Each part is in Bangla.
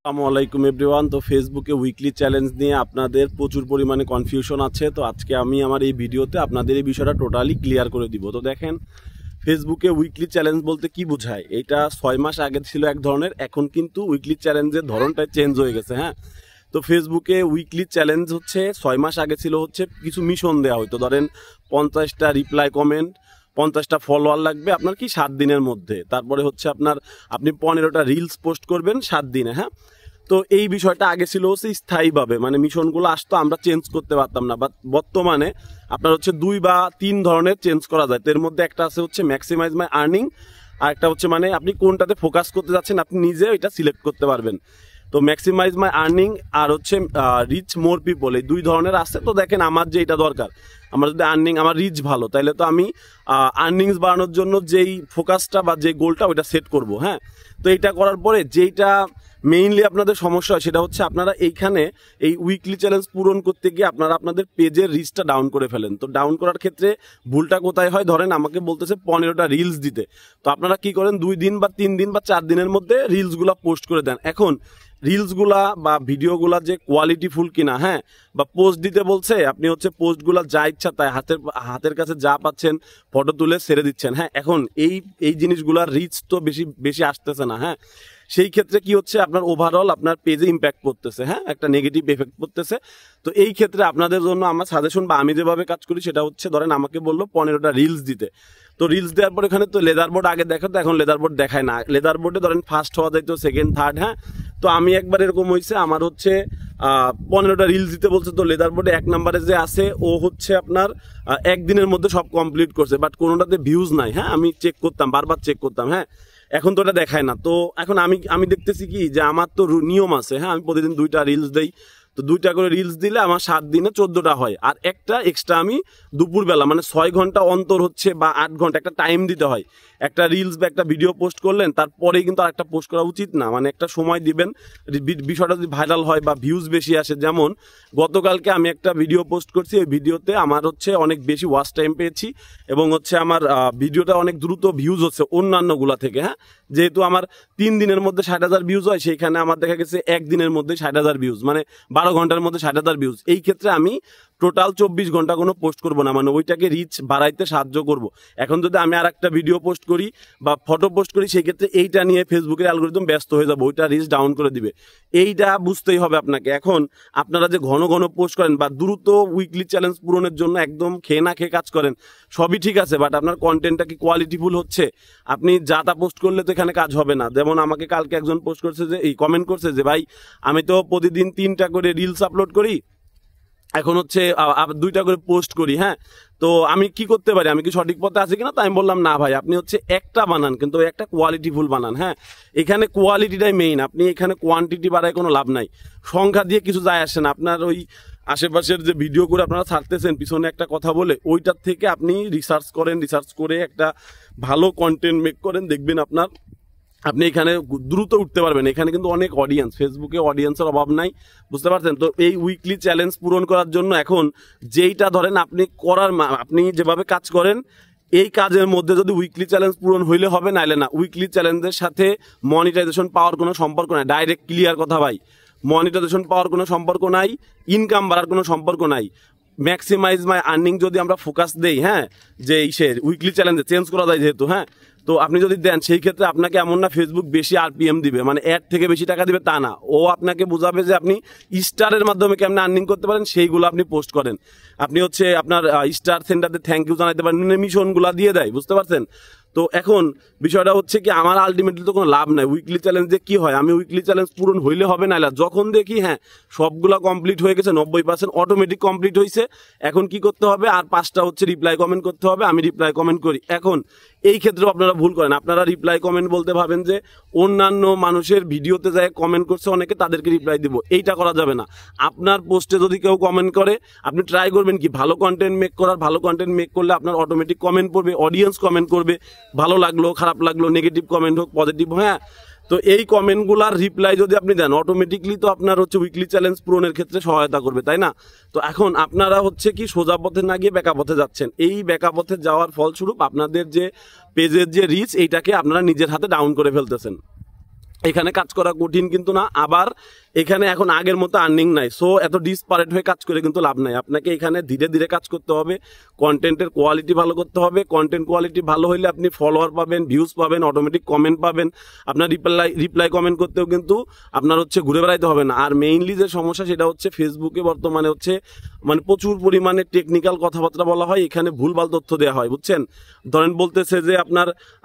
আসসালামু আলাইকুম এভরিওয়ান। তো ফেসবুকে উইকলি চ্যালেঞ্জ নিয়ে আপনাদের প্রচুর পরিমাণে কনফিউশন আছে। তো আজকে আমি আমার এই ভিডিওতে আপনাদের এই বিষয়টা টোটালি ক্লিয়ার করে দিব। তো দেখেন, ফেসবুকে উইকলি চ্যালেঞ্জ বলতে কি বোঝায়? এটা 6 মাস আগে ছিল এক ধরনের, এখন কিন্তু উইকলি চ্যালেঞ্জের ধরনটা চেঞ্জ হয়ে গেছে। হ্যাঁ, তো ফেসবুকে উইকলি চ্যালেঞ্জ হচ্ছে 6 মাস আগে ছিল হচ্ছে কিছু মিশন দেওয়া হয়তো, ধরেন 50টা রিপ্লাই কমেন্ট, 50টা ফলোয়ার লাগবে আপনার কি 7 দিনের মধ্যে, তারপরে হচ্ছে আপনি 15টা রিলস পোস্ট করবেন 7 দিনে। হ্যাঁ, তো এই বিষয়টা আগে ছিল হচ্ছে স্থায়ীভাবে, মানে মিশনগুলো আসতো, আমরা চেঞ্জ করতে পারতাম না। বাট বর্তমানে আপনার হচ্ছে 2 বা 3 ধরনের চেঞ্জ করা যায়। এর মধ্যে একটা আছে হচ্ছে ম্যাক্সিমাইজ মাই আর্নিং, আর একটা হচ্ছে মানে আপনি কোনটাতে ফোকাস করতে যাচ্ছেন আপনি নিজে এটা সিলেক্ট করতে পারবেন। তো ম্যাক্সিমাইজ মাই আর্নিং আর হচ্ছে রিচ মোর পিপল, এই 2 ধরনের আছে। তো দেখেন, আমার যে এটা দরকার, আমার যদি আমার রিচ ভালো, তাহলে তো আমি আর্নিংস বাড়ানোর জন্য যেই ফোকাসটা বা যে গোলটা ওইটা সেট করব। হ্যাঁ, তো এইটা করার পরে যেইটা মেইনলি আপনাদের সমস্যা হয় সেটা হচ্ছে আপনারা এইখানে এই উইকলি চ্যালেঞ্জ পূরণ করতে গিয়ে আপনারা আপনাদের পেজের রিচটা ডাউন করে ফেলেন। তো ডাউন করার ক্ষেত্রে ভুলটা কোথায় হয়? ধরেন আমাকে বলতেছে 15টা রিলস দিতে, তো আপনারা কি করেন 2 দিন বা 3 দিন বা 4 দিনের মধ্যে রিলসগুলা পোস্ট করে দেন। এখন রিলসগুলা বা ভিডিওগুলা যে কোয়ালিটিফুল কিনা, হ্যাঁ, বা পোস্ট দিতে বলছে, আপনি হচ্ছে পোস্টগুলা যা ইচ্ছা তাই হাতের কাছে যা পাচ্ছেন ফটো তুলে ছেড়ে দিচ্ছেন। হ্যাঁ, এখন এই জিনিসগুলার রিচ তো বেশি আসতেছে না। হ্যাঁ, সেই ক্ষেত্রে কি হচ্ছে, আপনার ওভারঅল আপনার পেজে ইম্প্যাক্ট করতেছে। হ্যাঁ, একটা নেগেটিভ এফেক্ট করতেছে। তো এই ক্ষেত্রে আপনাদের জন্য আমার সাজেশন বা আমি যেভাবে কাজ করি সেটা হচ্ছে, ধরেন আমাকে বললো 15টা রিলস দিতে, তো রিলস দেওয়ার পর এখানে তো লেদার বোর্ড আগে দেখাতো, এখন লেদার বোর্ড দেখায় না। লেদার বোর্ডে ধরেন ফার্স্ট হওয়া যাইতো, সেকেন্ড, থার্ড। হ্যাঁ, তো আমি একবার এরকম হয়েছে, আমার হচ্ছে 15টা রিলস দিতে বলছে, তো লেদার বোর্ডে 1 নম্বরে যে আছে ও হচ্ছে আপনার একদিনের মধ্যে সব কমপ্লিট করছে, বাট কোনোটাতে ভিউজ নাই। হ্যাঁ, আমি চেক করতাম, বারবার চেক করতাম। হ্যাঁ, এখন তো এটা দেখায় না। তো এখন আমি দেখতেছি কি যে আমার তো নিয়ম আছে। হ্যাঁ, আমি প্রতিদিন 2টা রিলস দেই, তো 2টা করে রিলস দিলে আমার 7 দিনে 14টা হয়, আর একটা এক্সট্রা আমি দুপুরবেলা মানে 6 ঘন্টা অন্তর হচ্ছে বা 8 ঘন্টা একটা টাইম দিতে হয়। একটা রিলস বা একটা ভিডিও পোস্ট করলেন, তারপরেই কিন্তু আরেকটা পোস্ট করা উচিত না, মানে একটা সময় দিবেন। বিষয়টা যদি ভাইরাল হয় বা ভিউজ বেশি আসে, যেমন গতকালকে আমি একটা ভিডিও পোস্ট করছি, ওই ভিডিওতে আমার হচ্ছে অনেক বেশি ওয়াচ টাইম পেয়েছি এবং হচ্ছে আমার ভিডিওটা অনেক দ্রুত ভিউজ হচ্ছে অন্যান্যগুলা থেকে। হ্যাঁ, যেহেতু আমার 3 দিনের মধ্যে 60,000 ভিউজ হয়, সেইখানে আমার দেখা গেছে একদিনের মধ্যে 60,000 ভিউজ, মানে 12 ঘন্টার মধ্যে 60,000 ভিউজ। এই ক্ষেত্রে আমি টোটাল 24 ঘন্টা কোনো পোস্ট করবো না, মানে ওইটাকে রিচ বাড়াইতে সাহায্য করব। এখন যদি আমি আর একটা ভিডিও পোস্ট করি বা ফটো পোস্ট করি, সেই ক্ষেত্রে এইটা নিয়ে ফেসবুকের অ্যালগরিদম ব্যস্ত হয়ে যাবে, ওইটা রিচ ডাউন করে দিবে। এইটা বুঝতেই হবে আপনাকে। এখন আপনারা যে ঘন ঘন পোস্ট করেন বা দ্রুত উইকলি চ্যালেঞ্জ পূরণের জন্য একদম খেয়ে না খেয়ে কাজ করেন, সবই ঠিক আছে, বাট আপনার কন্টেন্টটা কি কোয়ালিটিফুল হচ্ছে? আপনি যা তা পোস্ট করলে তো এখানে কাজ হবে না। যেমন আমাকে কালকে একজন পোস্ট করছে যে কমেন্ট করছে যে ভাই, আমি তো প্রতিদিন 3টা করে রিলস আপলোড করি, এখন হচ্ছে 2টা করে পোস্ট করি। হ্যাঁ, তো আমি কি করতে পারি? আমি কি সঠিক পথে আছি কিনা? তো আমি বললাম না ভাই, আপনি হচ্ছে একটা বানান, কিন্তু একটা কোয়ালিটিফুল বানান। হ্যাঁ, এখানে কোয়ালিটিটাই মেইন, আপনি এখানে কোয়ান্টিটি বাড়ায় কোনো লাভ নাই, সংখ্যা দিয়ে কিছু যায় আসে না। আপনার ওই আশেপাশের যে ভিডিও করে আপনারা ছাড়তেছেন পিছনে একটা কথা বলে, ওইটার থেকে আপনি রিসার্চ করে একটা ভালো কন্টেন্ট মেক করেন, দেখবেন আপনি এখানে দ্রুত উঠতে পারবেন। এখানে কিন্তু অনেক অডিয়েন্স, ফেসবুকে অডিয়েন্সের অভাব নাই, বুঝতে পারছেন? তো এই উইকলি চ্যালেঞ্জ পূরণ করার জন্য এখন যেইটা ধরেন আপনি যেভাবে কাজ করেন, এই কাজের মধ্যে যদি উইকলি চ্যালেঞ্জ পূরণ হইলে হবে, নাইলে না। উইকলি চ্যালেঞ্জের সাথে মনিটাইজেশন পাওয়ার কোনো সম্পর্ক নাই, ডাইরেক্ট ক্লিয়ার কথা ভাই। মনিটাইজেশন পাওয়ার কোনো সম্পর্ক নাই, ইনকাম বাড়ার কোনো সম্পর্ক নাই। ম্যাক্সিমাইজ মাই আর্নিং যদি আমরা ফোকাস দেই, হ্যাঁ, যে উইকলি চ্যালেঞ্জে চেঞ্জ করা যায় যেহেতু, হ্যাঁ, তো আপনি যদি দেন, সেই ক্ষেত্রে আপনাকে এমন না ফেসবুক বেশি আরপিএম দিবে, মানে অ্যাড থেকে বেশি টাকা দিবে তা না। ও আপনাকে বোঝাবে যে আপনি স্টারের মাধ্যমে কেমন আর্নিং করতে পারেন, সেইগুলো আপনি পোস্ট করেন। আপনি হচ্ছে আপনার স্টার সেন্টারতে থ্যাংক ইউ জানাইতে পারেন, মিশনগুলা দিয়ে দেয়, বুঝতে পারছেন? তো এখন বিষয়টা হচ্ছে কি, আমার আলটিমেটলি তো কোনো লাভ নাই। উইকলি চ্যালেঞ্জে কি হয়, আমি উইকলি চ্যালেঞ্জ পূরণ হইলে হবে না, যখন দেখি হ্যাঁ সবগুলা কমপ্লিট হয়ে গেছে, 90% অটোমেটিক কমপ্লিট হয়েছে, এখন কি করতে হবে, আর 5টা হচ্ছে রিপ্লাই কমেন্ট করতে হবে, আমি রিপ্লাই কমেন্ট করি। এখন এই ক্ষেত্রেও আপনারা ভুল করেন, আপনারা রিপ্লাই কমেন্ট বলতে ভাবেন যে অন্যান্য মানুষের ভিডিওতে যায় কমেন্ট করছে অনেকে, তাদেরকে রিপ্লাই দিব, এইটা করা যাবে না। আপনার পোস্টে যদি কেউ কমেন্ট করে, আপনি ট্রাই করবেন কি ভালো কন্টেন্ট মেক করার। ভালো কন্টেন্ট মেক করলে আপনার অটোমেটিক কমেন্ট পড়বে, অডিয়েন্স কমেন্ট করবে, ভালো লাগলো, খারাপ লাগলো, নেগেটিভ কমেন্ট হোক, পজিটিভ। হ্যাঁ, তো এই কমেন্টগুলার রিপ্লাই যদি আপনি দেন, অটোমেটিকলি তো আপনার হচ্ছে উইকলি চ্যালেঞ্জ পূরণের ক্ষেত্রে সহায়তা করবে, তাই না? তো এখন আপনারা হচ্ছে কি সোজা পথে না গিয়ে বেঁকা পথে যাচ্ছেন। এই বেঁকা পথে যাওয়ার ফলস্বরূপ আপনাদের যে পেজের যে রিচ, এইটাকে আপনারা নিজের হাতে ডাউন করে ফেলতেছেন। এখানে কাজ করা কঠিন কিন্তু না, আবার এখানে এখন আগের মতো আর্নিং নাই। সো এত ডিসপারেট হয়ে কাজ করে কিন্তু লাভ নাই। আপনাকে এখানে ধীরে ধীরে কাজ করতে হবে, কন্টেন্টের কোয়ালিটি ভালো করতে হবে। কন্টেন্ট কোয়ালিটি ভালো হইলে আপনি ফলোয়ার পাবেন, ভিউজ পাবেন, অটোমেটিক কমেন্ট পাবেন। আপনার রিপ্লাই কমেন্ট করতেও কিন্তু আপনার হচ্ছে ঘুরে বেড়াইতে হবে না। আর মেইনলি যে সমস্যা সেটা হচ্ছে ফেসবুকে বর্তমানে হচ্ছে মানে প্রচুর পরিমাণে টেকনিক্যাল কথাবার্তা বলা হয়, এখানে ভুলভাল তথ্য দেওয়া হয়, বুঝছেন। ধরেন বলতেছে যে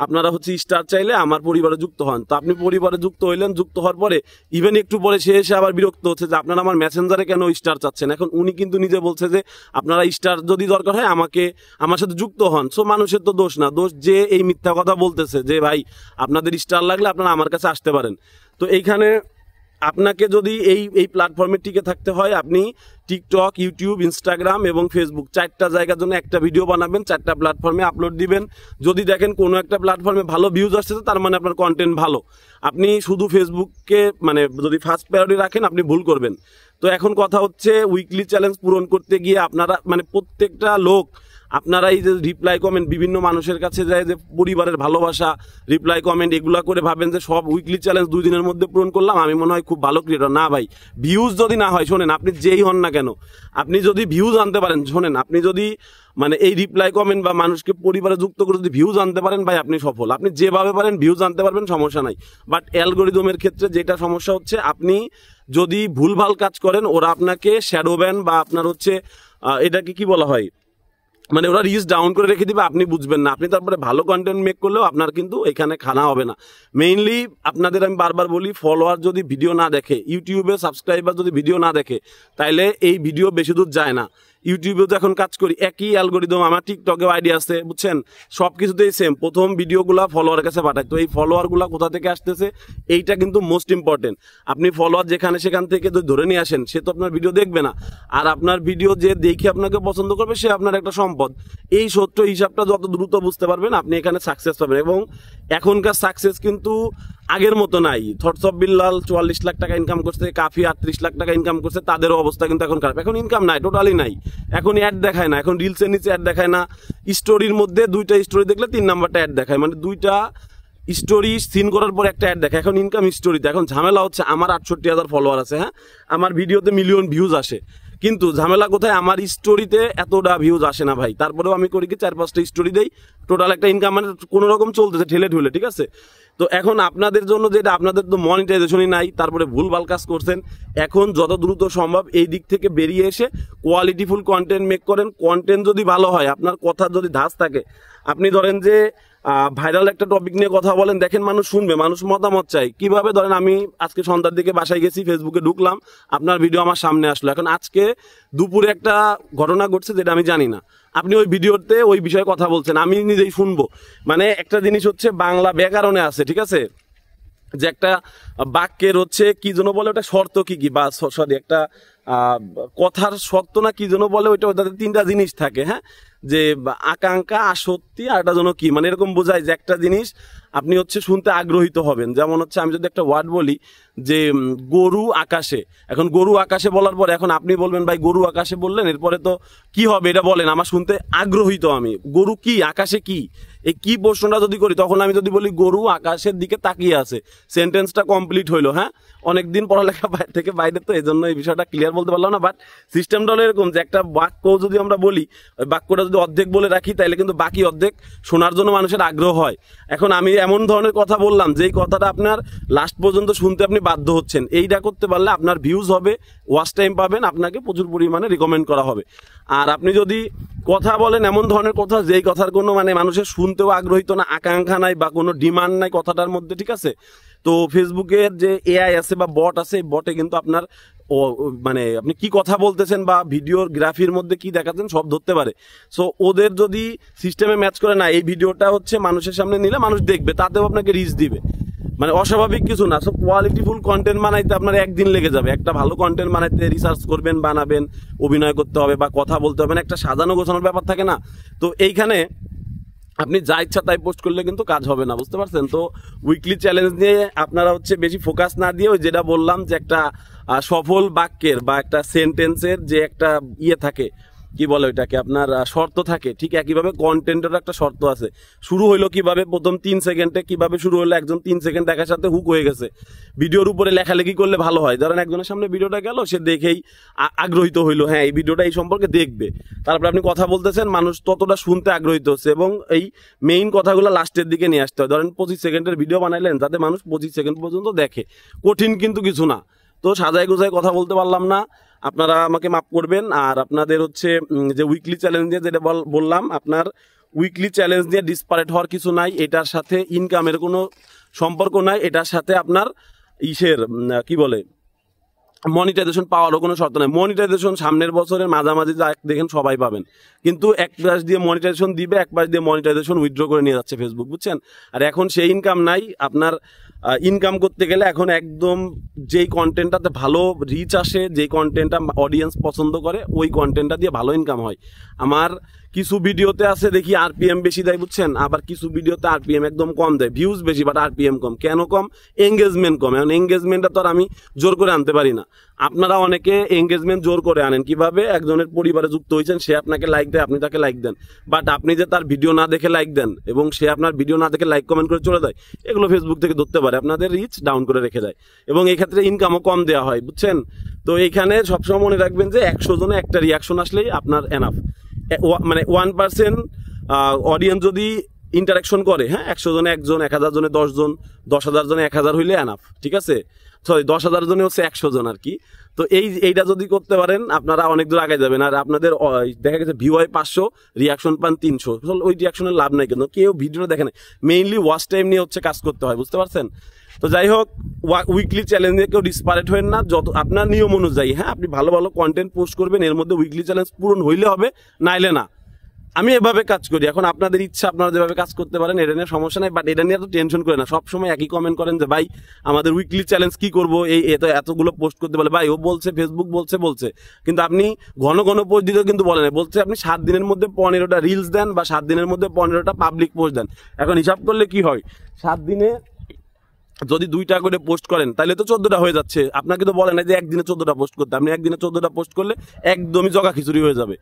আপনারা হচ্ছে স্টার চাইলে আমার পরিবারে যুক্ত হন। তো আপনি পরিবারে যুক্ত হইলেন, যুক্ত হওয়ার পরে ইভেন একটু পরে সে এসে আবার বিরক্ত হচ্ছে যে আপনারা আমার মেসেঞ্জারে কেন স্টার চাচ্ছেন। এখন উনি কিন্তু নিজে বলছে যে আপনারা স্টার যদি দরকার হয় আমার সাথে যুক্ত হন। সো মানুষের তো দোষ না, দোষ যে এই মিথ্যা কথা বলতেছে যে ভাই আপনাদের স্টার লাগলে আপনারা আমার কাছে আসতে পারেন। তো এইখানে আপনাকে যদি এই প্ল্যাটফর্মে টিকে থাকতে হয়, আপনি টিকটক, ইউটিউব, ইনস্টাগ্রাম এবং ফেসবুক 4টা জায়গার জন্য একটা ভিডিও বানাবেন, 4টা প্ল্যাটফর্মে আপলোড দিবেন। যদি দেখেন কোনো একটা প্ল্যাটফর্মে ভালো ভিউজ আসছে তার মানে আপনার কন্টেন্ট ভালো। আপনি শুধু ফেসবুককে মানে যদি ফার্স্ট প্রায়োরিটি রাখেন আপনি ভুল করবেন। তো এখন কথা হচ্ছে উইকলি চ্যালেঞ্জ পূরণ করতে গিয়ে আপনারা মানে প্রত্যেকটা লোক আপনারা এই যে রিপ্লাই কমেন্ট বিভিন্ন মানুষের কাছে যায় যে পরিবারের ভালোবাসা, রিপ্লাই কমেন্ট এগুলা করে ভাবেন যে সব উইকলি চ্যালেঞ্জ 2 দিনের মধ্যে পূরণ করলাম, আমি মনে হয় খুব ভালো ক্রিয়েটর। না ভাই, ভিউজ যদি না হয়, শোনেন, আপনি যেই হন না কেন, আপনি যদি ভিউজ আনতে পারেন, শোনেন, আপনি যদি মানে এই রিপ্লাই কমেন্ট বা মানুষকে পরিবারে যুক্ত করে যদি ভিউজ আনতে পারেন ভাই আপনি সফল। আপনি যেভাবে পারেন ভিউজ আনতে পারবেন, সমস্যা নাই। বাট অ্যালগোরিদমের ক্ষেত্রে যেটা সমস্যা হচ্ছে, আপনি যদি ভুলভাল কাজ করেন ওরা আপনাকে শ্যাডো ব্যান বা আপনার হচ্ছে এটাকে কি বলা হয় মানে ওরা রিচ ডাউন করে রেখে দিবে, আপনি বুঝবেন না। আপনি তারপরে ভালো কন্টেন্ট মেক করলেও আপনার কিন্তু এখানে খানা হবে না। মেইনলি আপনাদের আমি বারবার বলি, ফলোয়ার যদি ভিডিও না দেখে, ইউটিউবে সাবস্ক্রাইবার যদি ভিডিও না দেখে, তাইলে এই ভিডিও বেশি দূর যায় না। ইউটিউবেও তো এখন কাজ করি, একই অ্যালগোরিদম। আমার টিকটকেও আইডিয়া আছে, বুঝছেন, সব কিছুতেই সেম। প্রথম ভিডিওগুলা ফলোয়ারের কাছে পাঠায়। তো এই ফলোয়ারগুলা কোথা থেকে আসতেছে এইটা কিন্তু মোস্ট ইম্পর্টেন্ট। আপনি ফলোয়ার যেখানে সেখান থেকে ধরে নিয়ে আসেন, সে তো আপনার ভিডিও দেখবে না। আর আপনার ভিডিও যে দেখে আপনাকে পছন্দ করবে সে আপনার একটা সম্পদ। এই সত্য হিসাবটা যত দ্রুত বুঝতে পারবেন আপনি এখানে সাকসেস পাবেন। এবং এখনকার সাকসেস কিন্তু আগের মতো নাই। থটস অফ বিল্লাল 44 লাখ টাকা ইনকাম করছে, কাফি 38 লাখ টাকা ইনকাম করছে, তাদেরও অবস্থা কিন্তু এখন খারাপ। এখন ইনকাম নাই, টোটালি নাই। এখন অ্যাড দেখায় না, এখন রিলসের নিচে অ্যাড দেখায় না। স্টোরির মধ্যে 2টা স্টোরি দেখলে 3 নাম্বারটা অ্যাড দেখায়, মানে 2টা স্টোরি সিন করার পর একটা অ্যাড দেখায়। এখন ইনকাম স্টোরিতে। এখন ঝামেলা হচ্ছে, আমার 68,000 ফলোয়ার আছে, হ্যাঁ, আমার ভিডিওতে মিলিয়ন ভিউজ আসে, কিন্তু ঝামেলা কোথায়, আমার স্টোরিতে এতটা ভিউজ আসে না ভাই। তারপরেও আমি করি কি 4-5টা স্টোরি দেই, টোটাল একটা ইনকাম মানে কোনো রকম চলতেছে ঠেলে ঠুলে, ঠিক আছে। তো এখন আপনাদের জন্য যেটা, আপনাদের তো মনিটাইজেশনই নাই, তারপরে ভুলভাল কাজ করছেন। এখন যত দ্রুত সম্ভব এই দিক থেকে বেরিয়ে এসে কোয়ালিটিফুল কন্টেন্ট মেক করেন। কন্টেন্ট যদি ভালো হয়, আপনার কথার যদি ধাঁচ থাকে, আপনি ধরেন যে ভাইরাল একটা টপিক নিয়ে কথা বলেন, দেখেন মানুষ শুনবে, মানুষ মতামত চাই। কিভাবে, ধরেন আমি আজকে সন্ধ্যার দিকে বাসায় গেছি, ফেসবুকে ঢুকলাম, আপনার ভিডিও আমার সামনে আসলো। এখন আজকে দুপুরে একটা ঘটনা ঘটছে যেটা আমি জানি না, আপনি ওই ভিডিওতে ওই বিষয়ে কথা বলছেন, আমি নিজেই শুনবো। মানে একটা জিনিস হচ্ছে বাংলা ব্যাকরণে আছে, ঠিক আছে, যে একটা বাক্যের হচ্ছে কি যেন বলে, ওটা শর্ত কি বা সরি একটা কথার শর্ত না কি যেন বলে, ওইটা ওটাতে 3টা জিনিস থাকে, হ্যাঁ, যে আকাঙ্ক্ষা, আসক্তি আর একটা যেন কি, মানে এরকম বোঝায় যে একটা জিনিস আপনি হচ্ছে শুনতে আগ্রহিত হবেন। যেমন হচ্ছে আমি যদি একটা ওয়ার্ড বলি যে গরু আকাশে, এখন গরু আকাশে বলার পরে এখন আপনি বলবেন ভাই গরু আকাশে বললেন, এরপরে তো কি হবে এটা বলেন, আমার শুনতে আগ্রহিত আমি, গরু কি আকাশে কি, এই কি প্রশ্নটা যদি করি, তখন আমি যদি বলি গরু আকাশের দিকে তাকিয়ে আছে, সেন্টেন্সটা কমপ্লিট হইলো। হ্যাঁ, অনেকদিন পড়ালেখা থেকে বাইরে, তো এই জন্য এই বিষয়টা ক্লিয়ার বলতে পারলাম না। বাট সিস্টেমটা হলো এরকম যে একটা বাক্য যদি আমরা বলি, ওই বাক্যটা যদি অর্ধেক বলে রাখি, তাহলে কিন্তু বাকি অর্ধেক শোনার জন্য মানুষের আগ্রহ হয়। এখন আমি এমন ধরনের কথা বললাম যেই কথাটা আপনার লাস্ট পর্যন্ত শুনতে আপনি বাধ্য হচ্ছেন। এইটা করতে পারলে আপনার ভিউজ হবে, ওয়াচ টাইম পাবেন, আপনাকে প্রচুর পরিমাণে রিকমেন্ড করা হবে। আর আপনি যদি কথা বলেন এমন ধরনের কথা যেই কথার কোনো মানে মানুষের শুনতেও আগ্রহিত না, আকাঙ্ক্ষা নাই বা কোনো ডিমান্ড নাই কথাটার মধ্যে, ঠিক আছে, তো ফেসবুকের যে এআই আছে বা বট আছে, এই বটে কিন্তু আপনার মানে আপনি কি কথা বলতেছেন বা ভিডিওর গ্রাফির মধ্যে কি দেখাচ্ছেন সব ধরতে পারে। সো ওদের যদি সিস্টেমে ম্যাচ করে না, এই ভিডিওটা হচ্ছে মানুষের সামনে নিলে মানুষ দেখবে, তাতেও আপনাকে রিচ দিবে, মানে অস্বাভাবিক কিছু না। সো কোয়ালিটিফুল কন্টেন্ট বানাইতে আপনার একদিন লেগে যাবে। একটা ভালো কন্টেন্ট বানাইতে রিসার্চ করবেন, বানাবেন, অভিনয় করতে হবে বা কথা বলতে হবে, একটা সাজানো গোছানোর ব্যাপার থাকে না। তো এইখানে আপনি যা ইচ্ছা তাই পোস্ট করলে কিন্তু কাজ হবে না, বুঝতে পারছেন। তো উইকলি চ্যালেঞ্জ নিয়ে আপনারা হচ্ছে বেশি ফোকাস না দিয়ে, ওই যেটা বললাম যে একটা সফল বাক্যের বা একটা সেন্টেন্সের যে একটা ইয়ে থাকে, কি বলে ওইটাকে আপনার শর্ত থাকে, ঠিক একইভাবে কন্টেন্টের একটা শর্ত আছে। শুরু হইলো কিভাবে, প্রথম 3 সেকেন্ডে কিভাবে শুরু হলো, একজন 3 সেকেন্ড দেখার সাথে হুক হয়ে গেছে। ভিডিওর উপরে লেখালেখি করলে ভালো হয়, ধরেন একজনের সামনে ভিডিওটা গেল, সে দেখেই আগ্রহিত হইলো, হ্যাঁ এই ভিডিওটা এই সম্পর্কে দেখবে। তারপরে আপনি কথা বলতেছেন, মানুষ ততটা শুনতে আগ্রহিত হচ্ছে, এবং এই মেইন কথাগুলো লাস্টের দিকে নিয়ে আসতে হয়। ধরেন 25 সেকেন্ডের ভিডিও বানাইলেন, যাতে মানুষ 25 সেকেন্ড পর্যন্ত দেখে, কঠিন কিন্তু কিছু না। তো সাজায় গুজায় কথা বলতে পারলাম না, আপনারা আমাকে মাফ করবেন। আর আপনাদের হচ্ছে যে উইকলি চ্যালেঞ্জ নিয়ে যেটা বললাম, আপনার উইকলি চ্যালেঞ্জ নিয়ে ডিসপারেট হওয়ার কিছু নাই, এটার সাথে ইনকামের কোনো সম্পর্ক নাই, এটার সাথে আপনার কি বলে মনিটাইজেশন পাওয়ারও কোনো শর্ত নাই। মনিটাইজেশন সামনের বছরের মাঝামাঝি দেখেন সবাই পাবেন, কিন্তু এক পাশ দিয়ে মনিটাইজেশন দিবে, এক পাশ দিয়ে মনিটাইজেশন উইথড্র করে নিয়ে যাচ্ছে ফেসবুক, বুঝছেন। আর এখন সেই ইনকাম নাই। আপনার ইনকাম করতে গেলে এখন একদম যেই কন্টেন্টটাতে ভালো রিচ আসে, যেই কন্টেন্টটা অডিয়েন্স পছন্দ করে, ওই কন্টেন্টটা দিয়ে ভালো ইনকাম হয়। আমার কিছু ভিডিওতে আছে দেখি আরপিএম বেশি দেয়, বুঝছেন, আবার কিছু ভিডিওতে আরপিএম একদম কম দেয়, ভিউজ বেশি বাট আরপিএম কম। কেন কম? এঙ্গেজমেন্ট কম। এখন এঙ্গেজমেন্টটা তো আর আমি জোর করে আনতে পারি না। আপনারা অনেকে এঙ্গেজমেন্ট জোর করে আনেন, কিভাবে? একজনের পরিবারে যুক্ত হয়েছেন, সে আপনাকে লাইক দেয়, আপনি তাকে লাইক দেন, বাট আপনি যে তার ভিডিও না দেখে লাইক দেন এবং সে আপনার ভিডিও না দেখে লাইক কমেন্ট করে চলে যায়, এগুলো ফেসবুক থেকে ধরতে পারে, আপনাদের রিচ ডাউন করে রেখে দেয়, এবং এই ক্ষেত্রে ইনকামও কম দেওয়া হয়, বুঝছেন। তো এইখানে সবসময় মনে রাখবেন যে 100 জনে একটা রিয়াকশন আসলেই আপনার এনাফ। মানে 1% অডিয়েন্স যদি ইন্টারাকশন করে, হ্যাঁ 100 জনে 1 জন, 1000 জনে 10 জন, 10,000 জনে 1000 হইলে এনাফ, ঠিক আছে। সরি 10,000 জনে হচ্ছে 100 জন আর কি। তো এইটা যদি করতে পারেন আপনারা অনেক দূর আগে যাবেন। আর আপনাদের দেখা গেছে ভিউ হয় 500, রিয়াকশন পান 300, ওই রিয়াকশনের লাভ নাই, কিন্তু কেউ ভিডিও দেখে না। মেইনলি ওয়াচ টাইম নিয়ে হচ্ছে কাজ করতে হয়, বুঝতে পারছেন। তো যাই হোক, উইকলি চ্যালেঞ্জ নিয়ে কেউ ডিসপারেট হবেন না, যত আপনার নিয়ম অনুযায়ী, হ্যাঁ আপনি ভালো ভালো কন্টেন্ট পোস্ট করবেন, এর মধ্যে উইকলি চ্যালেঞ্জ পূরণ হইলে হবে, নাইলে না। আমি এভাবে কাজ করি। এখন আপনাদের ইচ্ছা, আপনারা যেভাবে কাজ করতে পারেন, এটা নিয়ে সমস্যা নাই, বাট এটা নিয়ে তো টেনশন করে না। সবসময় একই কমেন্ট করেন যে ভাই আমাদের উইকলি চ্যালেঞ্জ কি করবো, এই এতগুলো পোস্ট করতে বলে, ভাই ও বলছে, ফেসবুক বলছে, কিন্তু আপনি ঘন ঘন পোস্ট দিতে কিন্তু বলেন, বলছে আপনি 7 দিনের মধ্যে 15টা রিলস দেন, বা 7 দিনের মধ্যে 15টা পাবলিক পোস্ট দেন। এখন হিসাব করলে কি হয়, 7 দিনে যদি 2টা করে পোস্ট করেন, তাহলে তো 14টা হয়ে যাচ্ছে। আপনাকে তো বলে না যে একদিনে 14টা পোস্ট করতে, আপনি একদিনে 14টা পোস্ট করলে একদমই জগা খিচুড়ি হয়ে যাবে।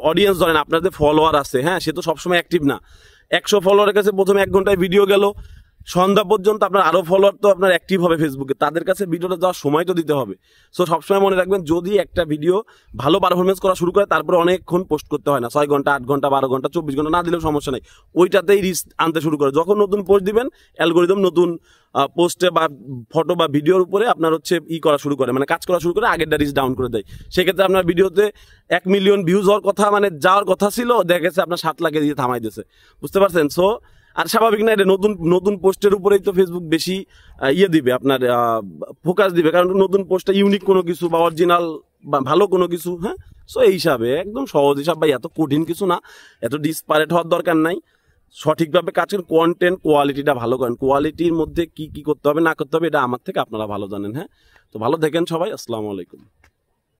অডিয়েন্স ধরেন আপনার যে ফলোয়ার আছে, হ্যাঁ সে তো সবসময় অ্যাক্টিভ না। 100 ফলোয়ারের কাছে প্রথমে 1 ঘন্টায় ভিডিও গেল, সন্ধ্যা পর্যন্ত আপনার আরো ফলোয়ার তো আপনার অ্যাক্টিভ হবে ফেসবুকে, তাদের কাছে ভিডিওটা যাওয়ার সময় তো দিতে হবে। সো সবসময় মনে রাখবেন, যদি একটা ভিডিও ভালো পারফরমেন্স করা শুরু করে, তারপরে অনেকক্ষণ পোস্ট করতে হয় না, 6 ঘন্টা 8 ঘন্টা 12 ঘন্টা 24 ঘন্টা না দিলেও সমস্যা নেই, ওইটাতেই রিচ আনতে শুরু করে। যখন নতুন পোস্ট দিবেন, অ্যালগোরিদম নতুন পোস্টে বা ফটো বা ভিডিওর উপরে আপনার হচ্ছে করা শুরু করে, মানে কাজ করা শুরু করে, আগেরটা রিচ ডাউন করে দেয়। সেক্ষেত্রে আপনার ভিডিওতে 1 মিলিয়ন ভিউজ হওয়ার কথা, মানে যাওয়ার কথা ছিল, দেখা গেছে আপনার 7 লাখে দিয়ে থামাই দিয়েছে, বুঝতে পারছেন। সো আর স্বাভাবিক না, এটা নতুন পোস্টের উপরেই তো ফেসবুক বেশি দিবে, আপনার ফোকাস দিবে, কারণ নতুন পোস্টটা ইউনিক কোনো কিছু বা অরিজিনাল বা ভালো কোনো কিছু, হ্যাঁ। সো এই হিসাবে একদম সহজ হিসাব ভাই, এত কঠিন কিছু না, এত ডিসপারেট হওয়ার দরকার নাই। সঠিকভাবে কাজ করেন, কন্টেন্ট কোয়ালিটিটা ভালো করেন, কোয়ালিটির মধ্যে কি করতে হবে না করতে হবে এটা আমার থেকে আপনারা ভালো জানেন, হ্যাঁ। তো ভালো থাকেন সবাই, আসসালামু আলাইকুম।